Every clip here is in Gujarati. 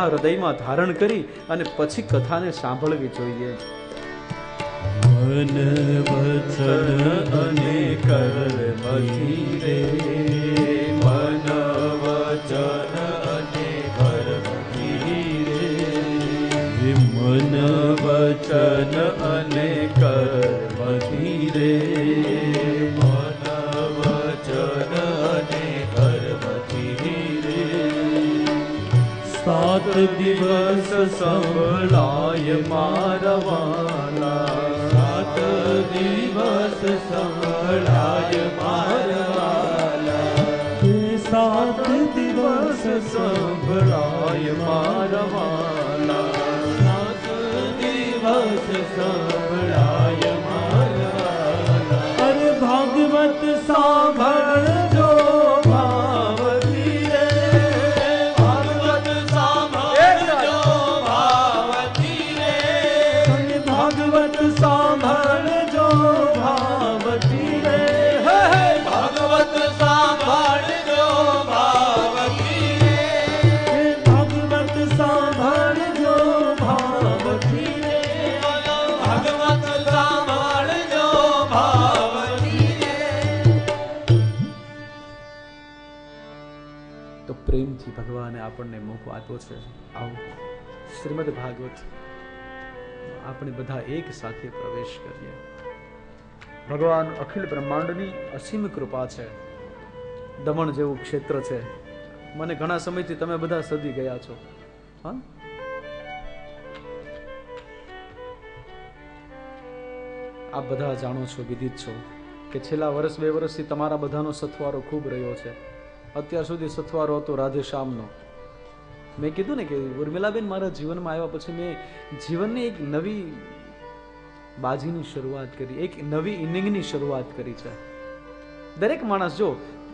હૃદયમાં ધારણ કરી અને પછી કથાને સાંભળવી જોઈએ. મન વચન અને કર્મથી રે, મન વચન અને કર્મથી રે, મન વચન અને કર્મથી રે, મન વચન અને કર્મથી રે. 7 દિવસ સંભળાય મારા વાલા, 7 દિવસ સંભળાય મારા વાલા, 7 દિવસ સંભળાય મારા વાલા, 7 દિવસ સંભળાય મારા વાલા. અરે ભાગવત સાંભળજો ભાવથી રે, ભાગવત સાંભળજો ભાવથી રે, ભાગવત સાંભળજો ભાવથી રે, ભાગવત સાંભળજો ભાવથી રે, ભાગવત સાંભળજો ભાવથી રે, ભાગવત સાંભળજો ભાવથી રે. તો પ્રેમથી ભગવાને આપણને મોકો આપ્યો છે. આવો શ્રીમદ ભાગવત આપણે બધા એક સાથે પ્રવેશ કરીએ. ભગવાન અખિલ બ્રહ્માંડની અસીમ કૃપા છે. દમણ જેવું ક્ષેત્ર છે. મને ઘણા સમયથી તમે બધા સદી ગયા છો. હા, આપ બધા જાણો છો, વિદિત છો કે છેલ્લા વર્ષ 2 વર્ષથી તમારા બધાનો સથવારો ખૂબ રહ્યો છે. અત્યાર સુધી સથવારો હતો રાધે શ્યામનો. મેં કીધું ને કે ઉર્મિલાબેન મારા જીવનમાં આવ્યા પછી મેં જીવનની એક નવી બાજીની શરૂઆત કરી, એક નવી ઇનિંગની શરૂઆત કરી છે. દરેક માણસ, જો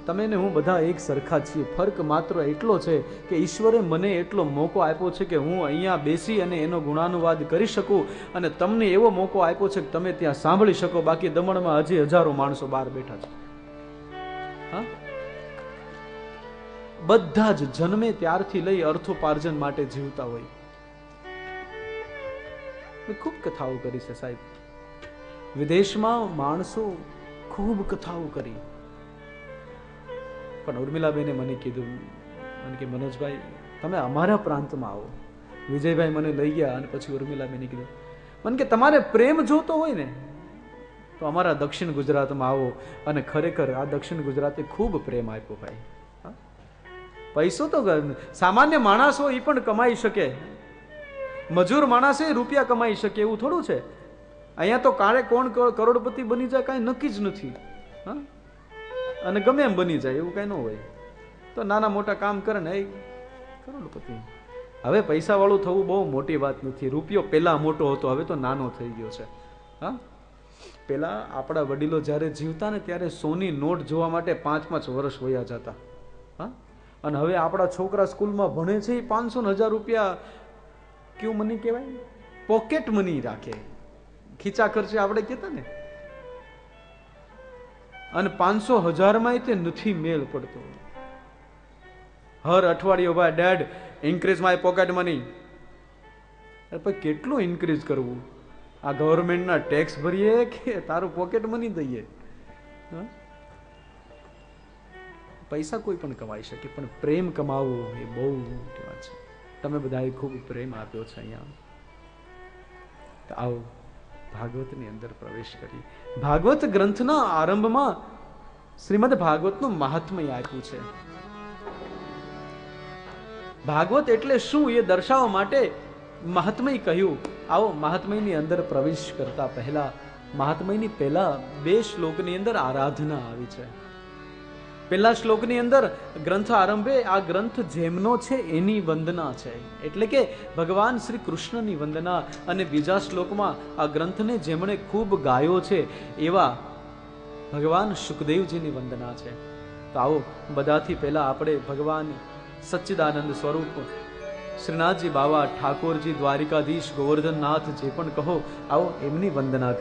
તમે ને હું બધા એક સરખા છીએ. ફરક માત્ર એટલો છે કે ઈશ્વરે મને એટલો મોકો આપ્યો છે કે હું અહીંયા બેસી અને એનો ગુણાનુવાદ કરી શકું, અને તમને એવો મોકો આપ્યો છે કે તમે ત્યાં સાંભળી શકો. બાકી દમણમાં હજી હજારો માણસો બહાર બેઠા છે. હા, બધા જ જન્મે ત્યારથી લઈ અર્થોપાર્જન માટે જીવતા હોય. મેં ખૂબ કથાઓ કરી છે સાહેબ. વિદેશમાં માણસો ખૂબ કથાઓ કરી, પણ ઉર્મિલાબેને મને કીધું, મને કે મનોજભાઈ તમે અમારા પ્રાંતમાં આવો. વિજયભાઈ મને લઈ ગયા અને પછી ઉર્મિલાબેને કીધું મને કે તમારે પ્રેમ જોતો હોય ને તો અમારા દક્ષિણ ગુજરાતમાં આવો. અને ખરેખર આ દક્ષિણ ગુજરાતે ખૂબ પ્રેમ આપ્યો ભાઈ. પૈસો તો સામાન્ય માણસ હોય એ પણ કમાઈ શકે, મજૂર માણસે રૂપિયા કમાઈ શકે એવું થોડું છે. અહીંયા તો કાળે કોણ કરોડપતિ બની જાય કાંઈ નક્કી જ નથી. હા, અને ગમે એમ બની જાય એવું કાંઈ ન હોય. તો નાના મોટા કામ કરે ને એ કરોડપતિ. હવે પૈસા વાળું થવું બહુ મોટી વાત નથી. રૂપિયો પેલા મોટો હતો, હવે તો નાનો થઈ ગયો છે. હા, પેલા આપણા વડીલો જ્યારે જીવતા ને ત્યારે સોની નોટ જોવા માટે 5-5 વર્ષ વયા જતા. હા, અને હવે આપણા છોકરા સ્કૂલમાં ભણે છે, 500 ને 1000 રૂપિયા ક્યુ મની કહેવાય, પોકેટ મની રાખે, ખીચા ખર્ચે આપણે કહેતા ને. અને 500-1000 માં તે નથી મેળ પડતો. હર અઠવાડિયે ભાઈ dad increase my pocket money. પછી કેટલું ઇન્ક્રીઝ કરવું? આ ગવર્મેન્ટના ટેક્સ ભરીએ કે તારું પોકેટ મની દઈએ? પૈસા કોઈ પણ કમાઈ શકે, પણ પ્રેમ કમાવવો એ બહુ મોટી વાત છે. તમે બધાએ ખૂબ પ્રેમ આપ્યો છે અહીંયા. તો આવો ભાગવતની અંદર પ્રવેશ કરી. ભાગવત ગ્રંથના આરંભમાં શ્રીમદ ભાગવતનું મહાત્મય આપ્યું છે. ભાગવત એટલે શું એ દર્શાવવા માટે મહાત્મય કહ્યું. આવો મહાત્મયની અંદર પ્રવેશ કરતા પહેલા, મહાત્મયની પહેલા 2 શ્લોકની અંદર આરાધના આવી છે. પહેલા શ્લોકની અંદર ગ્રંથ આરંભે આ ગ્રંથ જેમનો છે એની વંદના છે, એટલે કે ભગવાન શ્રી કૃષ્ણની વંદના. અને બીજા શ્લોકમાં આ ગ્રંથને જેમણે ખૂબ ગાયો છે એવા ભગવાન સુખદેવજીની વંદના છે. તો આવો બધાથી પહેલા આપણે ભગવાન સચ્ચિદાનંદ સ્વરૂપ શ્રીનાથજી બાવા, ઠાકોરજી, દ્વારિકાધીશ, ગોવર્ધનનાથ જે પણ કહો, આવો એમની વંદના